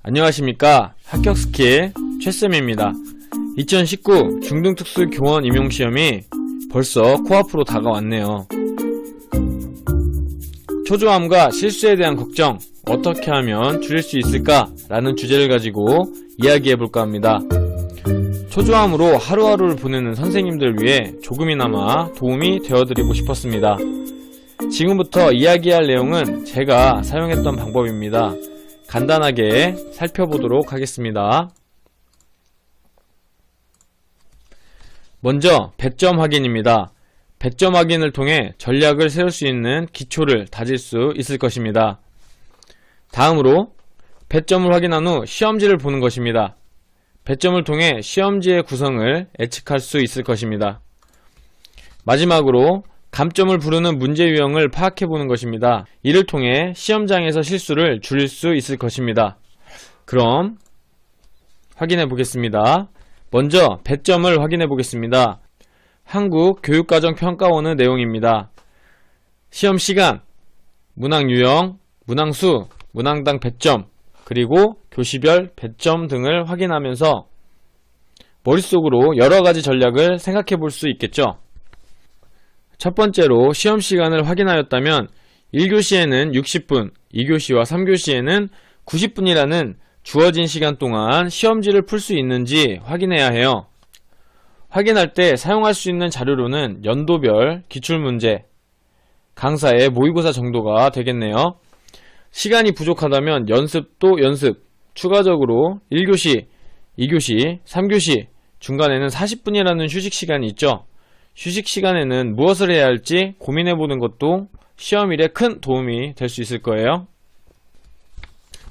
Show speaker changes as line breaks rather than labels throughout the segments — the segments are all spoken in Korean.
안녕하십니까. 합격스킬 최쌤입니다. 2019 중등특수 교원 임용시험이 벌써 코앞으로 다가왔네요. 초조함과 실수에 대한 걱정, 어떻게 하면 줄일 수 있을까? 라는 주제를 가지고 이야기해볼까 합니다. 초조함으로 하루하루를 보내는 선생님들 위해 조금이나마 도움이 되어드리고 싶었습니다. 지금부터 이야기할 내용은 제가 사용했던 방법입니다. 간단하게 살펴보도록 하겠습니다. 먼저 배점 확인입니다. 배점 확인을 통해 전략을 세울 수 있는 기초를 다질 수 있을 것입니다. 다음으로 배점을 확인한 후 시험지를 보는 것입니다. 배점을 통해 시험지의 구성을 예측할 수 있을 것입니다. 마지막으로 감점을 부르는 문제 유형을 파악해보는 것입니다. 이를 통해 시험장에서 실수를 줄일 수 있을 것입니다. 그럼 확인해 보겠습니다. 먼저 배점을 확인해 보겠습니다. 한국교육과정평가원의 내용입니다. 시험 시간, 문항 유형, 문항수, 문항당 배점, 그리고 교시별 배점 등을 확인하면서 머릿속으로 여러가지 전략을 생각해 볼 수 있겠죠. 첫 번째로 시험 시간을 확인하였다면 1교시에는 60분, 2교시와 3교시에는 90분이라는 주어진 시간 동안 시험지를 풀 수 있는지 확인해야 해요. 확인할 때 사용할 수 있는 자료로는 연도별 기출문제, 강사의 모의고사 정도가 되겠네요. 시간이 부족하다면 연습도 연습, 추가적으로 1교시, 2교시, 3교시, 중간에는 40분이라는 휴식 시간이 있죠. 휴식 시간에는 무엇을 해야 할지 고민해보는 것도 시험일에 큰 도움이 될 수 있을 거예요.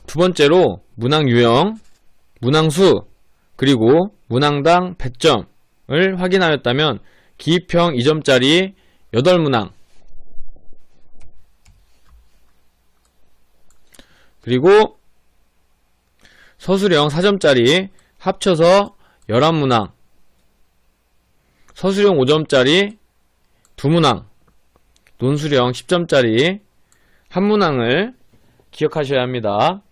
두 번째로 문항 유형, 문항수, 그리고 문항당 배점을 확인하였다면 기입형 2점짜리 8문항, 그리고 서술형 4점짜리 합쳐서 11문항, 서술형 5점짜리 2문항, 논술형 10점짜리 1문항을 기억하셔야 합니다.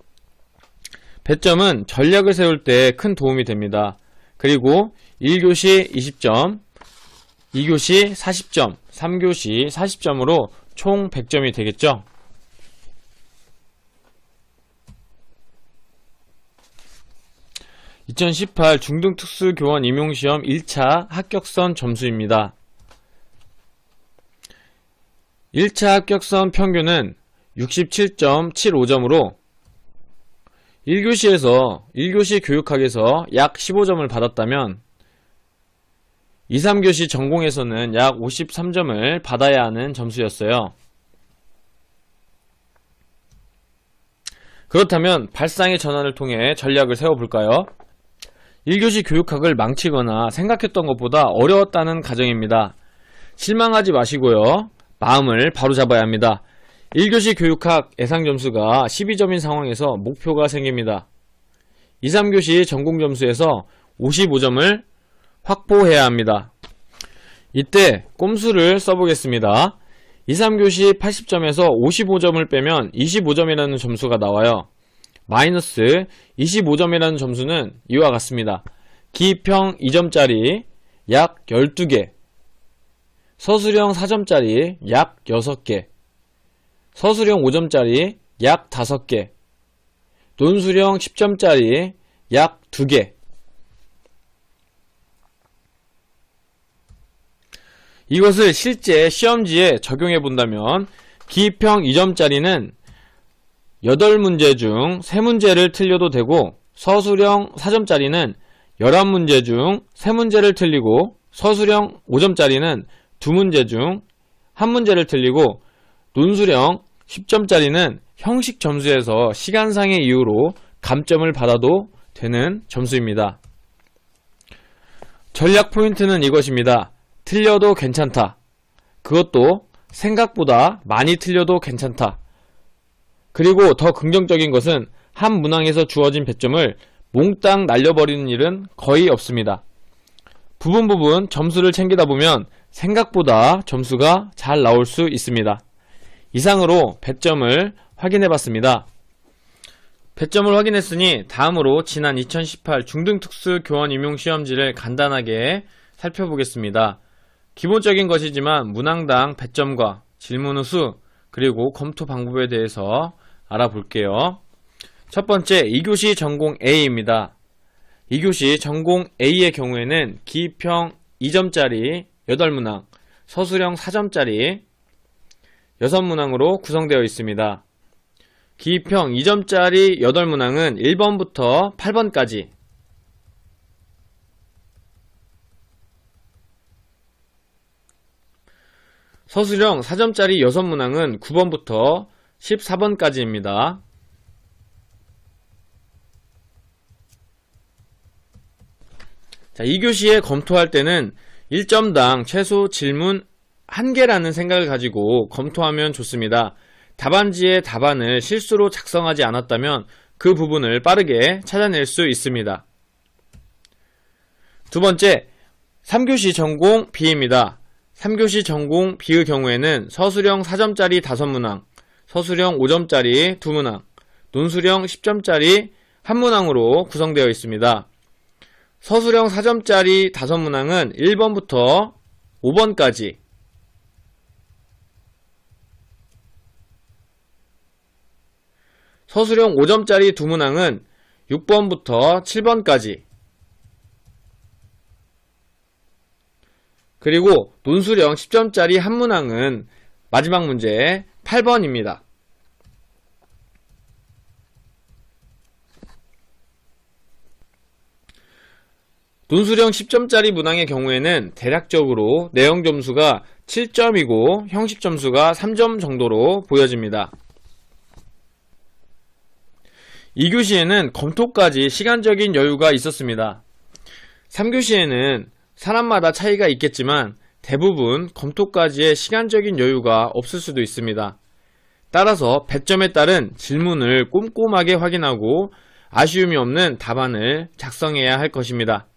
배점은 전략을 세울 때 큰 도움이 됩니다. 그리고 1교시 20점, 2교시 40점, 3교시 40점으로 총 100점이 되겠죠. (2018) 중등특수교원 임용시험 1차 합격선 점수입니다. 1차 합격선 평균은 67.75점으로 1교시에서 1교시 교육학에서 약 15점을 받았다면 2, 3교시 전공에서는 약 53점을 받아야 하는 점수였어요. 그렇다면 발상의 전환을 통해 전략을 세워볼까요? 1교시 교육학을 망치거나 생각했던 것보다 어려웠다는 가정입니다. 실망하지 마시고요. 마음을 바로잡아야 합니다. 1교시 교육학 예상점수가 12점인 상황에서 목표가 생깁니다. 2, 3교시 전공점수에서 55점을 확보해야 합니다. 이때 꼼수를 써보겠습니다. 2, 3교시 80점에서 55점을 빼면 25점이라는 점수가 나와요. 마이너스 25점이라는 점수는 이와 같습니다. 기입형 2점짜리 약 12개, 서술형 4점짜리 약 6개, 서술형 5점짜리 약 5개, 논술형 10점짜리 약 2개. 이것을 실제 시험지에 적용해 본다면 기입형 2점짜리는 8문제 중 3문제를 틀려도 되고 서술형 4점짜리는 11문제 중 3문제를 틀리고 서술형 5점짜리는 2문제 중 1문제를 틀리고 논술형 10점짜리는 형식 점수에서 시간상의 이유로 감점을 받아도 되는 점수입니다. 전략 포인트는 이것입니다. 틀려도 괜찮다. 그것도 생각보다 많이 틀려도 괜찮다. 그리고 더 긍정적인 것은 한 문항에서 주어진 배점을 몽땅 날려버리는 일은 거의 없습니다. 부분 점수를 챙기다 보면 생각보다 점수가 잘 나올 수 있습니다. 이상으로 배점을 확인해 봤습니다. 배점을 확인했으니 다음으로 지난 2018 중등특수 교원 임용 시험지를 간단하게 살펴보겠습니다. 기본적인 것이지만 문항당 배점과 질문의 수 그리고 검토 방법에 대해서 알아볼게요. 첫 번째 2교시 전공 A입니다. 2교시 전공 A의 경우에는 기평 2점짜리 8문항, 서술형 4점짜리 6문항으로 구성되어 있습니다. 기평 2점짜리 8문항은 1번부터 8번까지, 서술형 4점짜리 6문항은 9번부터 14번까지입니다. 자, 2교시에 검토할 때는 1점당 최소 질문 1개라는 생각을 가지고 검토하면 좋습니다. 답안지에 답안을 실수로 작성하지 않았다면 그 부분을 빠르게 찾아낼 수 있습니다. 두 번째, 3교시 전공 B입니다. 3교시 전공 B의 경우에는 서술형 4점짜리 5문항, 서술형 5점짜리 2문항, 논술형 10점짜리 1문항으로 구성되어 있습니다. 서술형 4점짜리 5문항은 1번부터 5번까지, 서술형 5점짜리 2문항은 6번부터 7번까지, 그리고 논술형 10점짜리 1문항은 마지막 문제 8번입니다. 논술형 10점짜리 문항의 경우에는 대략적으로 내용 점수가 7점이고 형식 점수가 3점 정도로 보여집니다. 2교시에는 검토까지 시간적인 여유가 있었습니다. 3교시에는 사람마다 차이가 있겠지만 대부분 검토까지의 시간적인 여유가 없을 수도 있습니다. 따라서 배점에 따른 질문을 꼼꼼하게 확인하고 아쉬움이 없는 답안을 작성해야 할 것입니다.